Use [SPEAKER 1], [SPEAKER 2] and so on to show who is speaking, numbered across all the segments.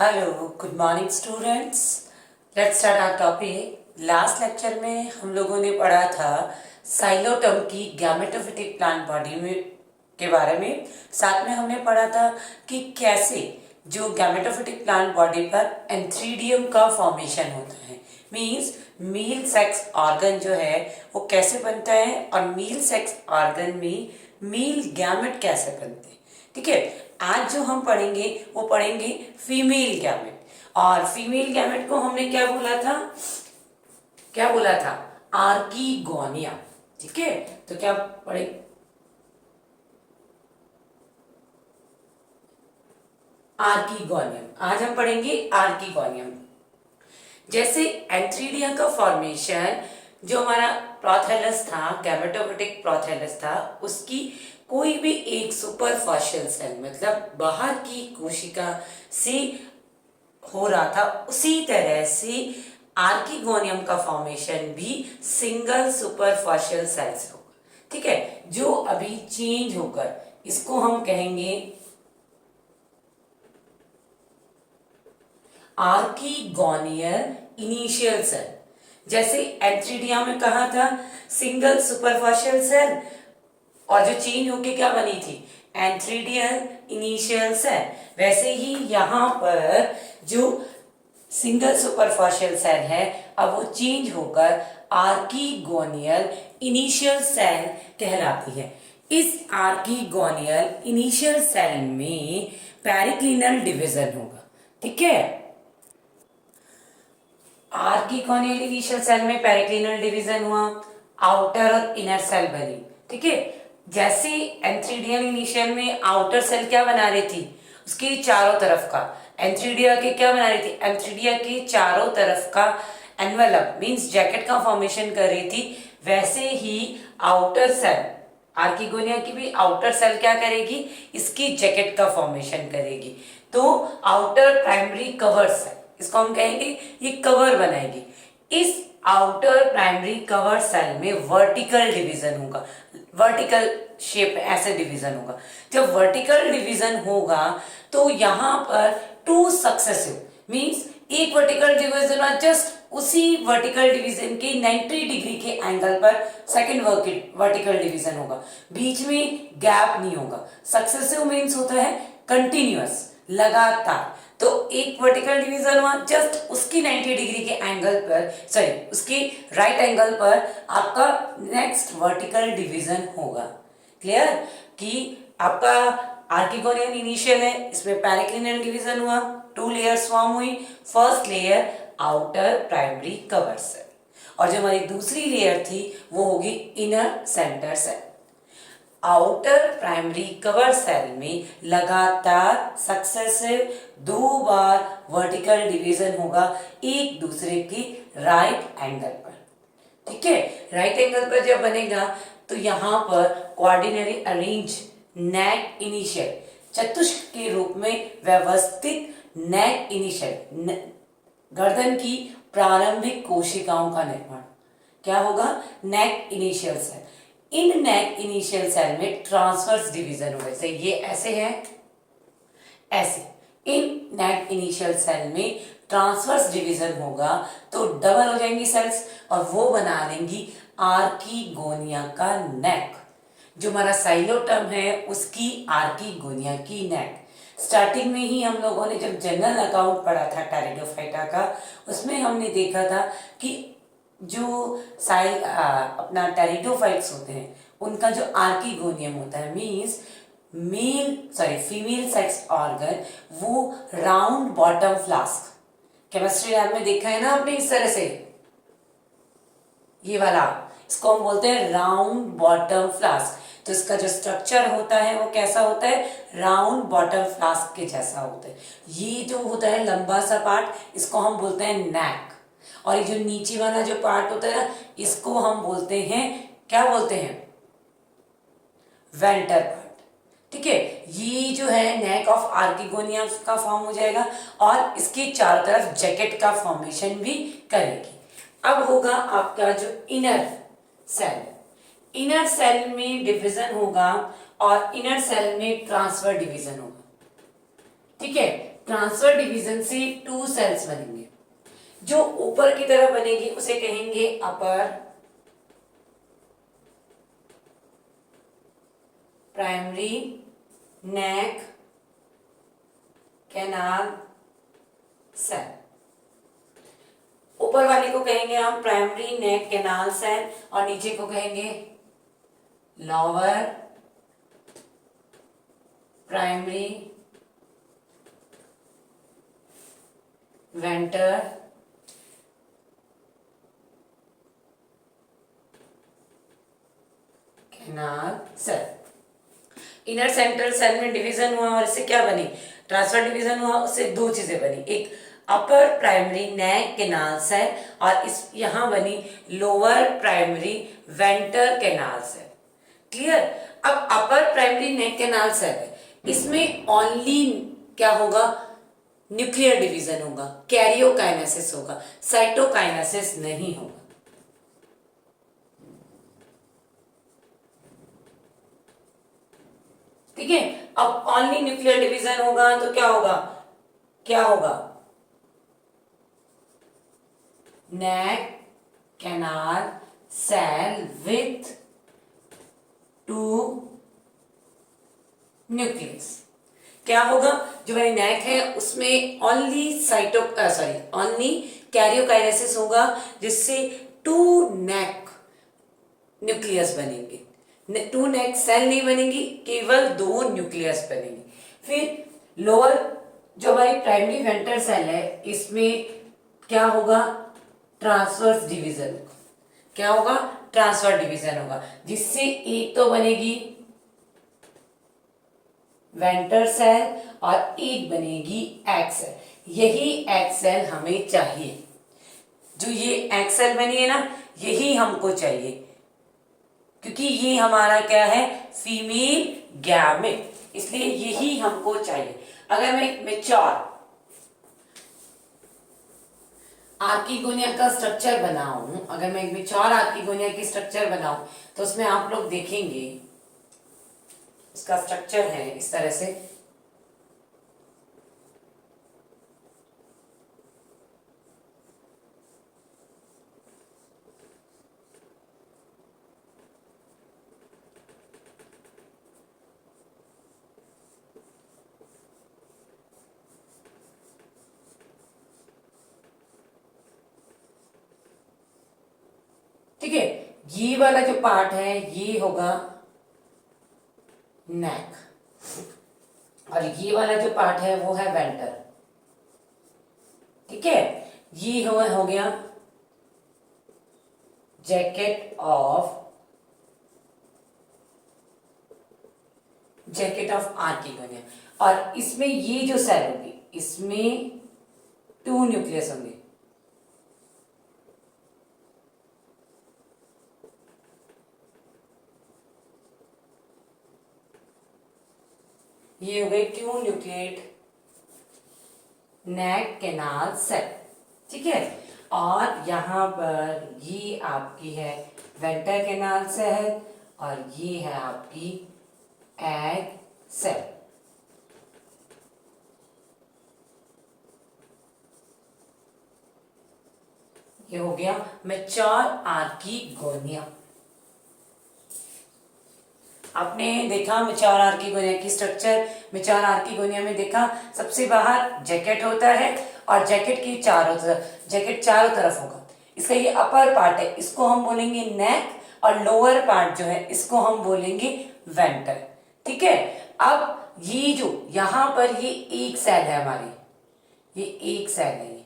[SPEAKER 1] Hello good morning students. Let's start our topic. Last lecture में हम लोगों ने पढ़ा था साइलोटर्म की गैमेटोफिटिक प्लांट बॉडी में के बारे में। साथ में हमने पढ़ा था कि कैसे जो गैमेटोफिटिक प्लांट बॉडी पर एंथ्रीडियम का फॉर्मेशन होता है, मींस मेल सेक्स ऑर्गन जो है वो कैसे बनता है और मेल सेक्स ऑर्गन में मेल गैमेट कैसे बनते हैं। ठीक है, आज जो हम पढ़ेंगे वो पढ़ेंगे फीमेल गैमेट। और फीमेल गैमेट को हमने क्या बोला था आर्कीगोनिया। ठीक है, तो क्या पढ़े आर्कीगोनियम। आज हम पढ़ेंगे आर्कीगोनियम। जैसे एंथ्रीडिया का फॉर्मेशन, जो हमारा प्रोथैलस था, गैमेटोफिटिक प्रोथैलस था, उसकी कोई भी एक सुपरफिशियल सेल मतलब बाहर की कोशिका से हो रहा था, उसी तरह से आर्कीगोनियम का फॉर्मेशन भी सिंगल सुपरफिशियल सेल से होगा। ठीक है, जो अभी चेंज होकर इसको हम कहेंगे आर्कीगोनियल इनिशियल सेल। जैसे एंथ्रीडिया में कहा था सिंगल सुपरफिशियल सेल, और जो चेंज होके क्या बनी थी एंथ्रीडियल इनिशियल सेल, वैसे ही यहाँ पर जो सिंगल सुपरफिशियल सेल है अब वो चेंज होकर आर्कीगोनियल इनिशियल सेल कहलाती है। इस आर्कीगोनियल इनिशियल सेल में पेरिक्लिनल डिवीजन होगा। ठीक है, आर्कीगोनियल इनिशियल सेल में पेरिक्लिनल डिवीजन हुआ, आउटर और इनर सेल बनी। ठीक है, जैसे एंथ्रीडियल इनिशियल में आउटर सेल क्या बना रही थी, उसके चारों तरफ का एंथ्रीडिया के क्या बना रही थी, एंथ्रीडिया के चारों तरफ का एनवेलप मींस जैकेट का फॉर्मेशन कर रही थी, वैसे ही आउटर सेल आर्कीगोनिया की भी आउटर सेल क्या करेगी, इसकी जैकेट का फॉर्मेशन करेगी। तो आउटर प्राइमरी कवर सेल, इसको हम कहेंगे ये कवर बनाएगी। इस आउटर प्राइमरी कवर सेल में वर्टिकल डिवीजन होगा, वर्टिकल शेप ऐसे डिवीजन होगा। जब वर्टिकल डिवीजन होगा तो यहाँ पर टू सक्सेसिव मींस एक वर्टिकल डिवीजन और जस्ट उसी वर्टिकल डिवीजन के 90 डिग्री के एंगल पर सेकंड वर्टिकल डिवीजन होगा, बीच में गैप नहीं होगा। सक्सेसिव मींस होता है कंटिन्यूअस, लगातार। तो एक वर्टिकल डिवीजन हुआ, जस्ट उसकी 90 डिग्री के एंगल पर, सॉरी उसकी राइट एंगल पर आपका नेक्स्ट वर्टिकल डिवीजन होगा। क्लियर कि आपका आर्कीगोनियल इनिशियल है, इसमें पेरिक्लिनल डिवीजन हुआ, टू लेयर्स फॉर्म हुई। First layer outer primary cover cell, और जो हमारी दूसरी लेयर थी वो होगी inner center cell. Outer primary cover cell में लगातार सक्सेसिव 2 बार वर्टिकल डिवीजन होगा एक दूसरे के राइट एंगल पर। ठीक है, राइट एंगल पर जब बनेगा तो यहाँ पर कोऑर्डिनरी अरेंज नेक इनिशियल, चतुष्क के रूप में व्यवस्थित नेक इनिशियल, गर्दन की प्रारंभिक कोशिकाओं का निर्माण क्या होगा, नेक इनिशियल सेल। इन नेक इनिशियल सेल में ट्रांसवर्स डिवीजन होगा, जैसे ये ऐसे है, ऐसे इन नेक इनिशियल सेल में ट्रांसवर्स डिवीजन होगा तो डबल हो जाएंगी सेल्स और वो बना लेंगी आर्कीगोनिया का नेक। जो हमारा साइलोटर्म है उसकी आर्कीगोनिया की नेक। स्टार्टिंग में ही हम लोगों ने जब जनरल अकाउंट पढ़ा था टेरिडोफाइटा का, उसमें हमने देखा था कि जो अपना टेरिडोफाइट्स होते हैं उनका जो आर्कीगोनियम होता है मींस फीमेल सेक्स ऑर्गन, वो round bottom flask, chemistry lab में देखा है ना आपने इस तरह से, ये वाला, इसको हम बोलते हैं राउंड बॉटम फ्लास्क। तो इसका जो स्ट्रक्चर होता है वो कैसा होता है, राउंड बॉटम फ्लास्क के जैसा होता है। ये जो होता है लंबा सा पार्ट, इसको हम बोलते हैं नेक, और ये जो नीचे वाला जो पार्ट होता है ना, इसको हम बोलते हैं, क्या बोलते हैं, वेंटर पार्ट। ठीक है, ये जो है नेक ऑफ आर्कीगोनिया का फॉर्म हो जाएगा और इसके चारों तरफ जैकेट का फॉर्मेशन भी करेगी। अब होगा आपका जो इनर सेल, इनर सेल में डिवीजन होगा और इनर सेल में ट्रांसफर डिवीजन होगा। ठीक है, ट्रांसफर डिवीजन से 2 सेल्स बनेंगे। जो ऊपर की तरफ बनेगी उसे कहेंगे अपर प्राइमरी नेक कैनाल सेल। ऊपर वाले को कहेंगे हम प्राइमरी नेक कैनाल सेल और नीचे को कहेंगे lower primary venter canal cell. Inner central cell में डिवीजन हुआ और इससे क्या बनी, ट्रांसफर डिवीजन हुआ, उससे दो चीजें बनी, एक upper primary neck canal cell और इस यहां बनी lower primary venter canal cell. Clear. अब upper primary neck canal cell है, इसमें ओनली क्या होगा, न्यूक्लियर डिवीजन होगा, कैरियोकाइनेसिस होगा, साइटोकाइनेसिस नहीं होगा। ठीक है। अब ओनली न्यूक्लियर डिवीजन होगा तो क्या होगा, क्या होगा, नेक कैनाल सेल विथ 2 न्यूक्लियस। क्या होगा, जो मेरी नेक है उसमें ओनली ओनली कैरियोकाइनेसिस होगा, जिससे 2 नेक न्यूक्लियस बनेंगे, 2 नेक सेल नहीं बनेंगी, केवल 2 न्यूक्लियस बनेंगे। फिर लोअर जो हमारी प्राइमरी वेंटर सेल है इसमें क्या होगा, ट्रांसवर्स डिवीजन। क्या होगा, ट्रांसफर डिवीजन होगा, जिससे एक तो बनेगी वेंटर सेल और एक बनेगी एग सेल। यही एग सेल हमें चाहिए, जो ये एग सेल बनी है ना, यही हमको चाहिए, क्योंकि ये हमारा क्या है, फीमेल गैमेट, इसलिए यही हमको चाहिए। अगर मैं मेच्योर आर्किगोनिया का स्ट्रक्चर बनाऊं, अगर मैं एक मेच्योर आर्किगोनिया की स्ट्रक्चर बनाऊं तो उसमें आप लोग देखेंगे इसका स्ट्रक्चर है इस तरह से। ठीक है, ये वाला जो पार्ट है ये होगा नेक और ये वाला जो पार्ट है वो है वेंटर। ठीक है, ये हो गया जैकेट ऑफ आर्किगोनिया। और इसमें ये जो सेल होगी इसमें 2 न्यूक्लियस होंगे। ये हो गई 2 न्यूक्लिएट नेक कैनाल सेल। ठीक है, और यहां पर ये आपकी है वेंटर कैनाल सेल और ये है आपकी एग सेल। ये हो गया मैच्योर आर्किगोनिया। आपने देखा मैच्योर आर्किगोनिया की स्ट्रक्चर। मैच्योर आर्किगोनिया में देखा सबसे बाहर जैकेट होता है और जैकेट की जैकेट चारों तरफ होगा। इसका ये अपर पार्ट है, इसको हम बोलेंगे नेक, और लोअर पार्ट जो है इसको हम बोलेंगे वेंटर। ठीक है, अब ये जो यहां पर ये एक सेल है हमारी, ये एक सेल है,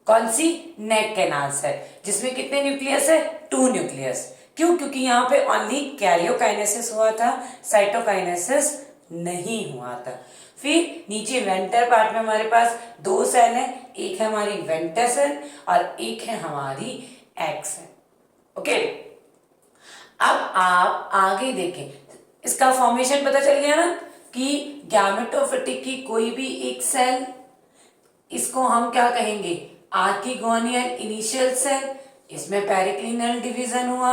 [SPEAKER 1] कौन सी, नेक कैनाल सेल, जिसमें कितने न्यूक्लियस है, 2 न्यूक्लियस। क्यों, क्योंकि यहाँ पे ओनली कैरियोकाइनेसिस हुआ था, साइटोकाइनेसिस नहीं हुआ था। फिर नीचे वेंटर पार्ट में हमारे पास 2 सेल है, एक है हमारी वेंटर सेल और एक है हमारी एग सेल। ओके, अब आप आगे देखें, इसका फॉर्मेशन पता चल गया ना कि गैमेटोफिटिक की कोई भी एक सेल, इसको हम क्या कहेंगे, आर्किगोनियल इनिशियल सेल। इसमें पेरिक्लिनल डिवीजन हुआ,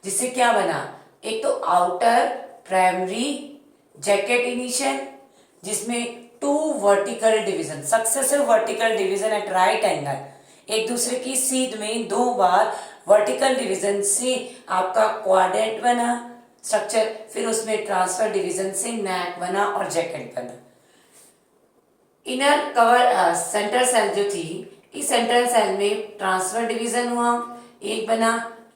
[SPEAKER 1] जिससे क्या बना, एक तो आउटर प्राइमरी जैकेट इनिशियल, जिसमें two vertical division, successive vertical division at right angle, एक दूसरे की सीध में दो बार वर्टिकल डिवीजन से आपका क्वाड्रेंट बना स्ट्रक्चर, फिर उसमें ट्रांसफर डिवीजन से नेक बना और जैकेट बना। इनर कवर सेंट्रल सेल जो थी, इस सेंट्रल सेल में ट्रांसफर डिवीजन हुआ, एक बना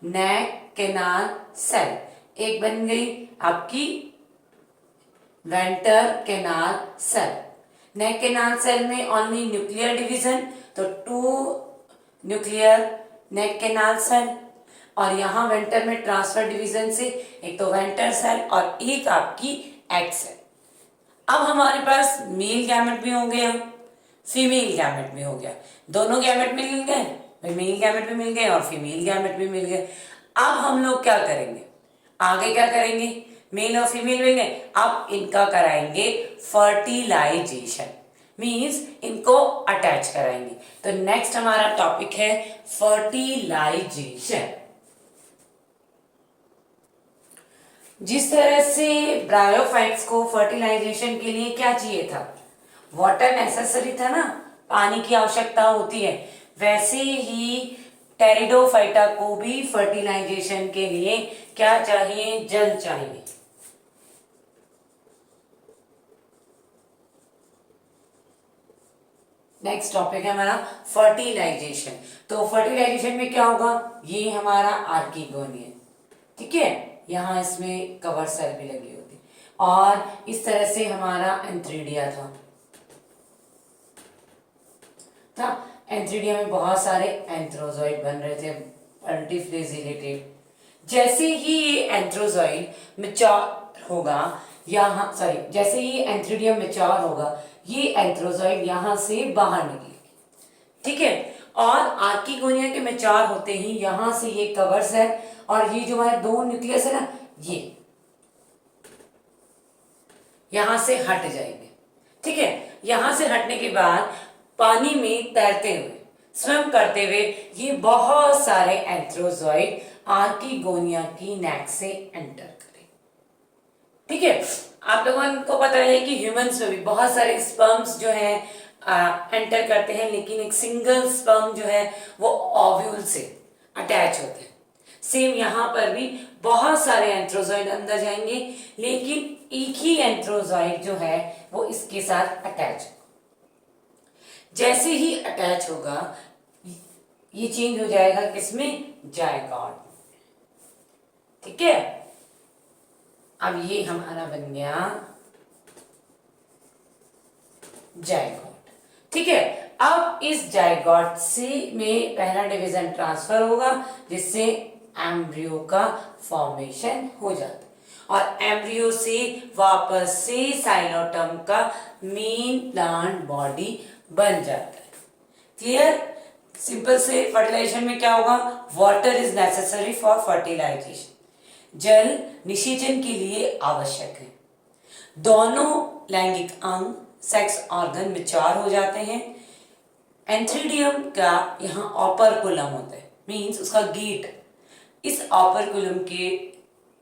[SPEAKER 1] नेक कैनाल सेल, एक बन गई आपकी वेंटर कैनाल सेल। नेक कैनाल सेल में ओनली न्यूक्लियर डिवीजन, तो 2 न्यूक्लियर नेक कैनाल सेल, और यहाँ वेंटर में ट्रांसफर डिवीजन से एक तो वेंटर सेल और एक आपकी एग सेल। अब हमारे पास मेल गैमेट भी हो गया, फीमेल गैमेट भी हो गया, दोनों गैमेट मिल गए, मेल गैमेट भी मिल गए और फीमेल गैमेट भी मिल गए। अब हम लोग क्या करेंगे, आगे क्या करेंगे, मेल और फीमेल मिल गए, अब इनका कराएंगे फर्टिलाइजेशन, मीन्स इनको अटैच कराएंगे। तो नेक्स्ट हमारा टॉपिक है फर्टिलाइजेशन। जिस तरह से ब्रायोफाइट्स को फर्टिलाइजेशन के लिए क्या चाहिए था, वाटर नेसेसरी था ना, पानी की आवश्यकता होती है, वैसे ही टेरिडोफाइटा को भी फर्टिलाइजेशन के लिए क्या चाहिए, जल चाहिए। नेक्स्ट टॉपिक है हमारा फर्टिलाइजेशन। तो फर्टिलाइजेशन में क्या होगा, ये हमारा आर्किगोनियन, ठीक है, यहाँ इसमें कवर सेल भी लगी होती, और इस तरह से हमारा एंथ्रीडिया था। एंथ्रीडिया में बहुत सारे एंथ्रोजॉइड बन रहे थे मल्टीफ्लेजिलेटेड। जैसे ही ये एंथ्रोजॉइड मैच्योर होगा, यहाँ सॉरी जैसे ही एंथ्रीडिया मैच्योर होगा, ये एंथ्रोजॉइड यहाँ से बाहर निकलेगी, ठीक है, और आर्किगोनिया के मैच्योर होते ही यहाँ से ये कवर सेल और ये जो हमारे दो न्यूक्लियस है ना, ये यहां से हट जाएंगे, ठीक है। यहां से हटने के बाद पानी में तैरते हुए, स्विम करते हुए, ये बहुत सारे एंथ्रोजॉइड आर्किगोनिया की नेक से एंटर करें, ठीक है। आप लोगों को पता है कि ह्यूमंस में भी बहुत सारे स्पर्म्स जो है एंटर करते हैं, लेकिन एक सिंगल स्पर्म जो है वो ओव्यूल से अटैच होते हैं। सेम यहाँ पर भी बहुत सारे एंथ्रोजॉइड अंदर जाएंगे, लेकिन एक ही एंथ्रोजॉइड जो है वो इसके साथ अटैच होगा। जैसे ही अटैच होगा, ये चेंज हो जाएगा किसमें, जायगोट, ठीक है। अब ये हमारा बन गया जायगोट, ठीक है। अब इस जायगोट से में पहला डिवीजन ट्रांसफर होगा, जिससे एम्ब्रियो का फॉर्मेशन हो जाता है, और एम्ब्रियो से वापस से साइलोटम का मेन प्लांट बॉडी बन जाता है। क्लियर, सिंपल से फर्टिलाइजेशन में क्या होगा, water is necessary for fertilisation, जल निषेचन के लिए आवश्यक है। दोनों लैंगिक अंग सेक्स ऑर्गन मैच्योर हो जाते हैं। एंथ्रीडियम का यहाँ ऑपरकुलम होता है, मींस उसका गेट, इस ऑपरकुलम के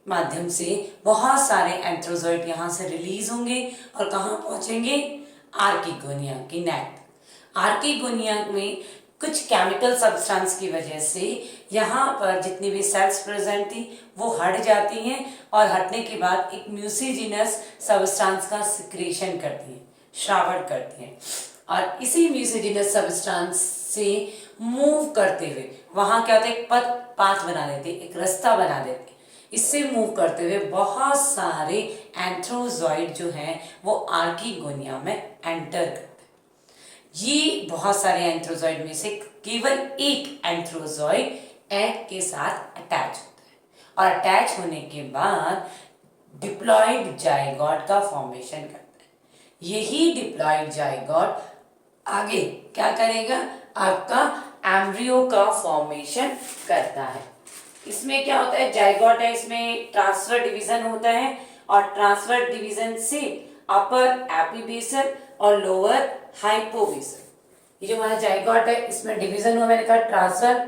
[SPEAKER 1] माध्यम से बहुत सारे एंथ्रोजॉइड यहाँ से रिलीज होंगे और कहाँ पहुंचेंगे, आर्किगोनिया की नेक। आर्किगोनिया में कुछ केमिकल सब्सटेंस की वजह से यहाँ पर जितनी भी सेल्स प्रेजेंट थी वो हट जाती हैं, और हटने के बाद एक म्यूसिजिनस सब्सटेंस का सिक्रेशन करती हैं, श्रावण करती हैं, और इसी म्यूसिजिनस सब्सटेंस से मूव करते हुए वहाँ क्या होता है, एक पाथ बना देते, एक रास्ता बना देते, इससे मूव करते हुए बहुत सारे एंथ्रोजॉइड जो हैं वो आर्किगोनिया में एंटर करते हैं। ये बहुत सारे एंथ्रोजॉइड में से केवल एक एंथ्रोजॉइड एग के साथ अटैच होता है, और अटैच होने के बाद डिप्लॉइड जायगोट का फॉर्मेशन करता है। यही डिप्लॉइड जायगोट आगे क्या करेगा, आपका एम्ब्रियो का फॉर्मेशन करता है। इसमें क्या होता है, जायगोट है, इसमें ट्रांसफर डिवीजन होता है, और ट्रांसफर डिवीजन से अपर एपीबेसल और लोअर हाइपोबेसल, ये जो हमारा जायगोट है इसमें डिवीजन हुआ, मैंने कहा ट्रांसफर,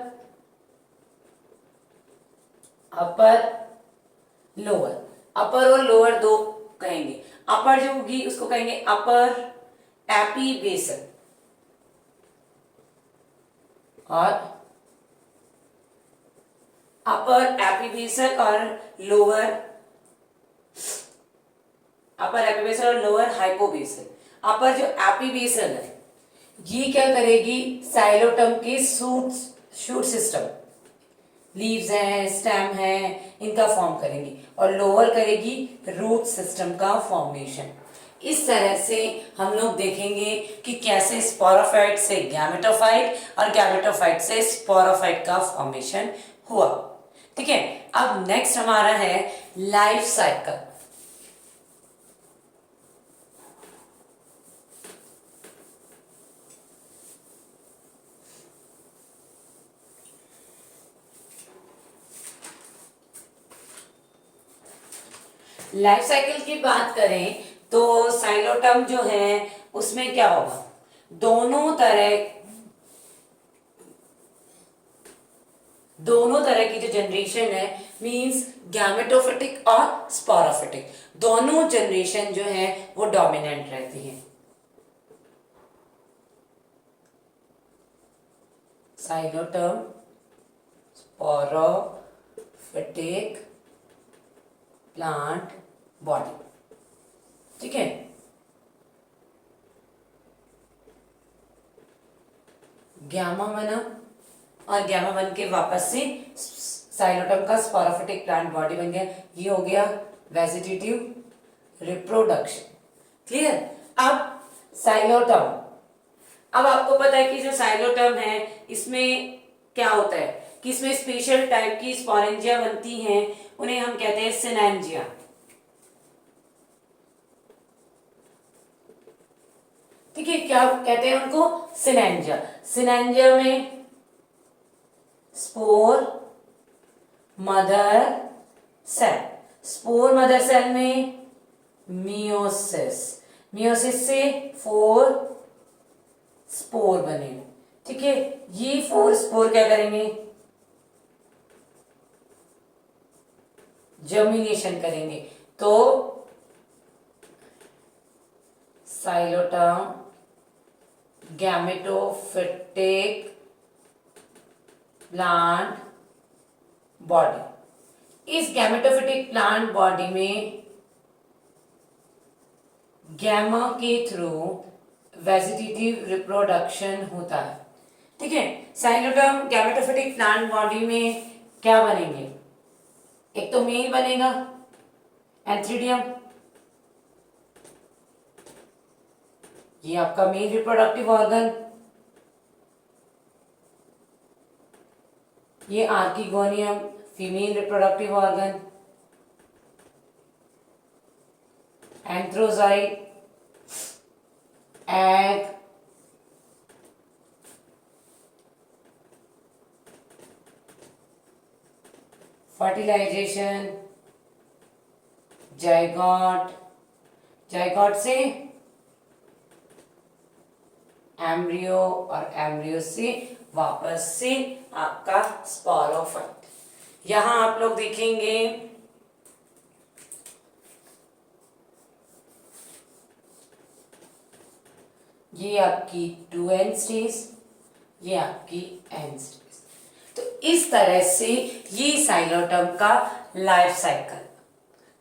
[SPEAKER 1] अपर लोअर, अपर और लोअर दो कहेंगे। अपर जो होगी उसको कहेंगे अपर एपीबेसल और अपर एपीबेसल और लोअर हाइपोबेसल। अपर जो एपीबेसल है ये क्या करेगी, साइलोटम के शूट सिस्टम, लीव्स हैं, स्टेम है, इनका फॉर्म करेंगी, और लोअर करेगी रूट सिस्टम का फॉर्मेशन। इस तरह से हम लोग देखेंगे कि कैसे स्पोरोफाइट से गैमेटोफाइट और गैमेटोफाइट से स्पोरोफाइट का फॉर्मेशन हुआ। ठीक है, अब नेक्स्ट हमारा है लाइफ साइकिल। लाइफ साइकिल की बात करें तो साइलोटम जो है उसमें क्या होगा, दोनों तरह की जो जनरेशन है, मींस गैमेटोफिटिक और स्पोरोफिटिक, दोनों जनरेशन जो है वो डोमिनेंट रहती है। Psilotum, sporophytic plant body. ठीक है, गैमा वन और गैमा वन के वापस से साइलोटम का स्पोरोफिटिक प्लांट बॉडी बन गया। ये हो गया वेजिटेटिव रिप्रोडक्शन। क्लियर। अब साइलोटम, अब आपको पता है कि जो साइलोटम है इसमें क्या होता है कि इसमें स्पेशल टाइप की स्पोरेंजिया बनती हैं, उन्हें हम कहते हैं सिनेंजिया। ठीक है, क्या कहते हैं उनको, सिनेंजिया। सिनेंजिया में spore mother cell, spore mother cell में मियोसिस, मियोसिस से 4 स्पोर बने। ठीक है, ये 4 स्पोर क्या करेंगे, जर्मिनेशन करेंगे। तो साइलोटम गैमेटोफिटिक प्लांट बॉडी, इस गैमेटोफिटिक प्लांट बॉडी में गैमा के थ्रू वेजिटेटिव रिप्रोडक्शन होता है। ठीक है, साइलोटम गैमेटोफिटिक प्लांट बॉडी में क्या बनेंगे, एक तो मेल बनेगा एंथ्रीडियम, ये आपका मेल रिप्रोडक्टिव ऑर्गन, ये archegonium female reproductive organ, antherozoid egg, fertilisation, zygote, zygote से एम्ब्रियो और एम्ब्रियो से वापस से आपका स्पोरोफाइट। यहां आप लोग देखेंगे ये आपकी 2 एंड स्टेज, ये आपकी एंड स्टेज। तो इस तरह से ये साइलोटम का लाइफ साइकिल।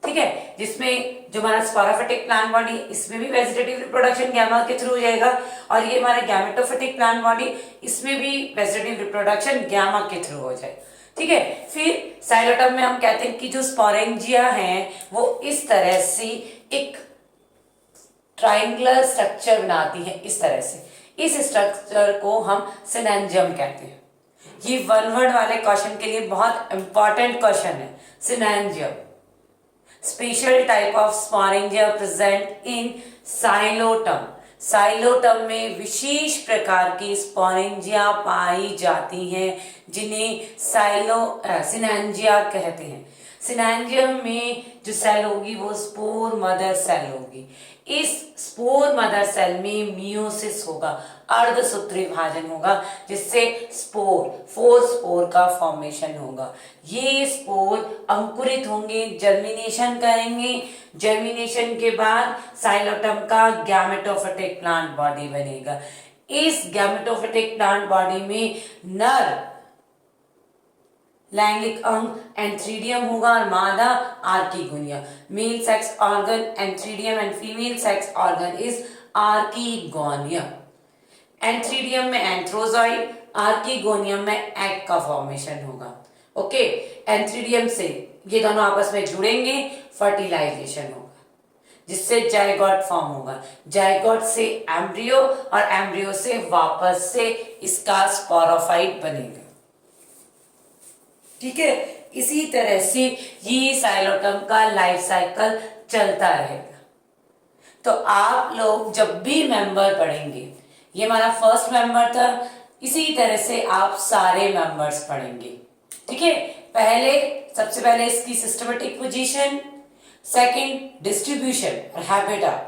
[SPEAKER 1] ठीक है, जिसमें जो हमारा स्पोरोफिटिक प्लांट बॉडी, इसमें भी वेजिटेटिव रिप्रोडक्शन गैमा के थ्रू हो जाएगा, और ये हमारा गैमेटोफिटिक प्लांट बॉडी, इसमें भी वेजिटेटिव रिप्रोडक्शन गैमा के थ्रू हो जाएगा। ठीक है, फिर साइलोटम में हम कहते हैं कि जो स्पोरेंजिया हैं वो इस तरह से एक ट्राइंगुलर स्ट्रक्चर बनाती है। इस तरह से इस स्ट्रक्चर को हम सिनेंजियम कहते हैं। ये वन वर्ड वाले क्वेश्चन के लिए बहुत इंपॉर्टेंट क्वेश्चन है। Synangium, special type of sporangia present in psilotum. Psilotum में विशेष प्रकार की स्पोरेंजिया पाई जाती हैं जिन्हें सिनेंजिया कहते हैं। सिनेंजियम में जो सेल होगी वो स्पोर मदर सेल होगी। इस स्पोर मदर सेल में मियोसिस होगा, अर्धसूत्री विभाजन होगा, जिससे फोर स्पोर का फॉर्मेशन होगा। ये स्पोर अंकुरित होंगे, जर्मिनेशन करेंगे। जर्मिनेशन के बाद साइलोटम का गैमेटोफिटिक प्लांट बॉडी बनेगा। इस गैमेटोफिटिक प्लांट बॉडी में नर लैंगिक अंग एंथ्रीडियम होगा और मादा archegonia. Male sex organ antheridium and female sex organ is archegonia. Antheridium में एंथ्रोजॉइड, आर्कीगोनियम में एग का फॉर्मेशन होगा। ओके, एंथ्रीडियम से ये दोनों आपस में जुड़ेंगे, फर्टिलाइजेशन होगा, जिससे जायगोट फॉर्म होगा। जायगोट से एम्ब्रियो और एम्ब्रियो से वापस से इसका स्पोरोफाइट बनेगा। ठीक है, इसी तरह से ये साइलोटम का लाइफ साइकिल चलता रहेगा। तो आप लोग जब भी मेंबर पढ़ेंगे, ये हमारा फर्स्ट मेंबर था, इसी तरह से आप सारे मेंबर्स पढ़ेंगे। ठीक है, सबसे पहले इसकी सिस्टमेटिक पोजीशन, सेकंड डिस्ट्रीब्यूशन और हैबिटेट,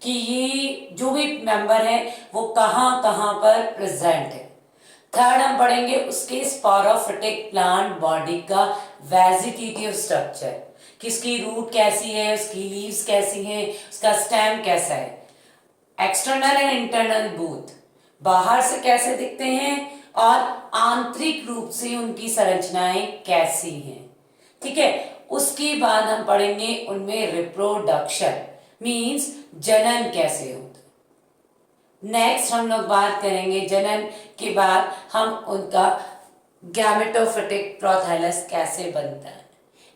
[SPEAKER 1] कि ये जो भी मेंबर है वो कहाँ कहाँ पर प्रेजेंट है। थर्ड हम पढ़ेंगे उसके स्पोरोफिटिक प्लांट बॉडी का वेजिटेटिव स्ट्रक्चर, कि उसकी रूट कैसी है, उसकी लीव्स कैसी हैं, उसका स्टेम कैसा है। एक्सटर्नल एंड इंटरनल बोथ, बाहर से कैसे दिखते हैं और आंतरिक रूप से उनकी संरचनाएं कैसी हैं। ठीक है, उसके बाद हम पढ़ेंगे उनमें रिप्रोडक्शन मींस जनन कैसे होता है। नेक्स्ट हम लोग बात करेंगे जनन के बाद हम उनका गैमेटोफिटिक प्रोथैलस कैसे बनता है।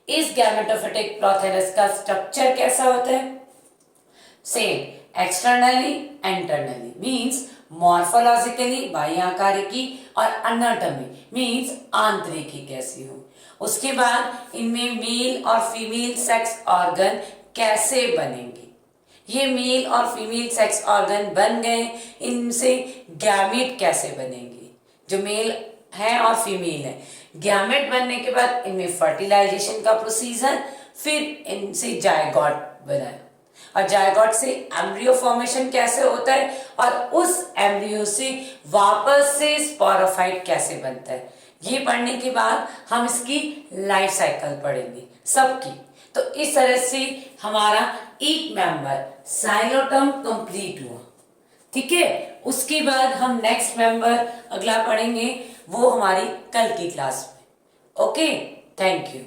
[SPEAKER 1] इस गैमेटोफिटिक प्रोथैलस का स्ट्रक्चर कैसा होता है, same externally internally means morphologically बाह्य आकारिकी और एनाटॉमी मींस आंतरिकी कैसी हो। उसके बाद इनमें मेल और फीमेल सेक्स ऑर्गन कैसे बनेंगे। ये मेल और फीमेल सेक्स ऑर्गन बन गए, इनसे गैमेट कैसे बनेंगे, जो मेल है और फीमेल है। गैमेट बनने के बाद इनमें फर्टिलाइजेशन का प्रोसीजर, फिर इनसे जायगोट बना, और जायगोट से एम्ब्रियो फॉर्मेशन कैसे होता है, और उस एम्ब्रियो से वापस से स्पोरोफाइट कैसे बनता है। ये पढ़ने के बाद हम इसकी लाइफ साइकिल पढ़ेंगे सबकी। तो इस तरह से हमारा एक मेंबर साइलोटम कंप्लीट हुआ। ठीक है, उसके बाद हम नेक्स्ट मेंबर अगला पढ़ेंगे, वो हमारी कल की क्लास में। Okay, thank you.